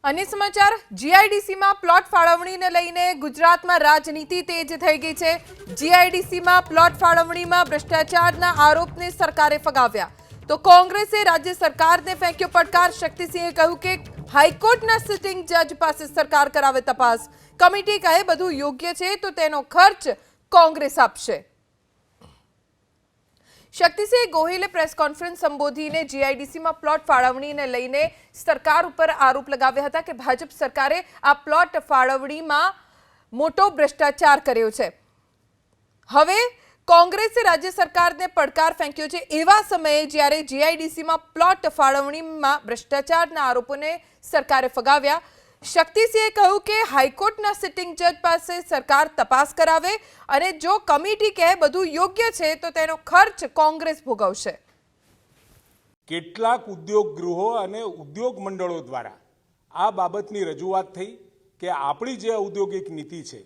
अन्य समाचार जीआईडीसी में प्लॉट फाळवणी ने लईने गुजरात में राजनीति तेज थई गई है। जीआईडीसी में प्लॉट फाळवणी में भ्रष्टाचारना आरोप ने सरकारे फगाव्या तो कांग्रेसे राज्य सरकार ने फेंक्यो પડકાર। शक्तिसिंहे કહ્યું કે હાઈકોર્ટના સિટિંગ જજ પાસે સરકાર કરાવે તપાસ। કમિટી કહે બધું યોગ્ય છે તો તેનો ખર્ચ કોંગ્રેસ આપશે। शक्तिसिंह गोहिले प्रेस कॉन्फ्रेंस संबोधीने जीआईडीसी में प्लॉट फाळवणी ने लईने सरकार पर आरोप लगाव्या हता कि भाजप सरकारे आ प्लॉट फाळवणी में मोटो भ्रष्टाचार कर्यो छे। हवे कांग्रेसे राज्य सरकार ने પડકાર फेंक्यो छे। एवा समये ज्यारे जीआईडीसी में प्लॉट फाळवणी में भ्रष्टाचारना आरोपोने सरकारे फगाव्या। शक्तिसिंहे કહ્યું કે હાઈકોર્ટના સિટિંગ જજ પાસે સરકાર તપાસ કરાવે અને જો કમિટી કહે બધું યોગ્ય છે તો તેનો ખર્ચ કોંગ્રેસ ભોગવશે। કેટલાક ઉદ્યોગ ગૃહો અને ઉદ્યોગ મંડળો દ્વારા આ બાબતની રજૂઆત થઈ કે આપણી જે ઔદ્યોગિક નીતિ છે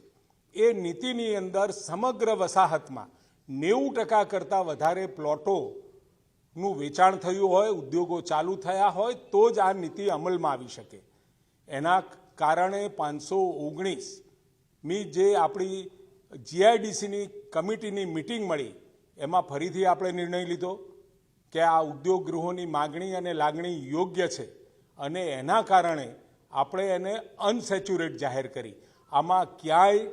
એ નીતિની અંદર સમગ્ર વસાહતમાં 90% કરતાં વધારે પ્લોટોનું વેચાણ થયું હોય, ઉદ્યોગો ચાલુ થયા હોય તો જ આ નીતિ અમલમાં આવી શકે। એના કારણે 519મી જે આપણી જીઆઈડીસીની કમિટીની મિટિંગ મળી એમાં ફરીથી આપણે નિર્ણય લીધો કે આ ઉદ્યોગ ગૃહોની માગણી અને લાગણી યોગ્ય છે અને એના કારણે આપણે એને અનસેચ્યુરેટ જાહેર કરી। આમાં ક્યાંય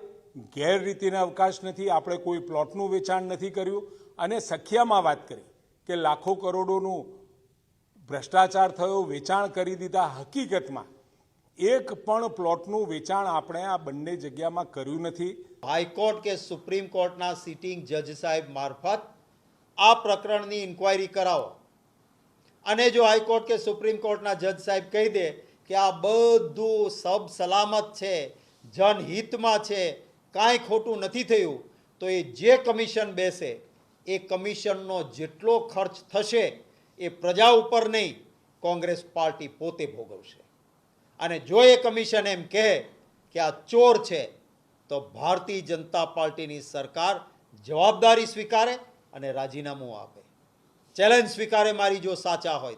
ગેરરીતિના અવકાશ નથી, આપણે કોઈ પ્લોટનું વેચાણ નથી કર્યું અને સખિયામાં વાત કરી કે લાખો કરોડોનું ભ્રષ્ટાચાર થયો, વેચાણ કરી દીધા। હકીકતમાં एक पण प्लॉटનું વેચાણ આપણે આ બંને જગ્યામાં કર્યું નથી। હાઈકોર્ટ કે સુપ્રીમ કોર્ટના સિટિંગ જજ સાહેબ મારફત આ પ્રકરણની ઇન્ક્વાયરી કરાવો અને જો હાઈકોર્ટ કે સુપ્રીમ કોર્ટના જજ સાહેબ કહી દે કે આ બધું સબ સલામત છે, જનહિતમાં છે, કાંઈ ખોટું નથી થયું તો એ જે કમિશન બેસે એ કમિશનનો જેટલો ખર્ચ થશે એ પ્રજા ઉપર નહીં, કોંગ્રેસ પાર્ટી પોતે ભોગવશે। અને જો એ કમિશન એમ કહે કે આ ચોર છે તો ભારતીય જનતા પાર્ટીની સરકાર જવાબદારી સ્વીકારે અને રાજીનામું આપે, ચેલેન્જ સ્વીકારે મારી જો સાચા હોય।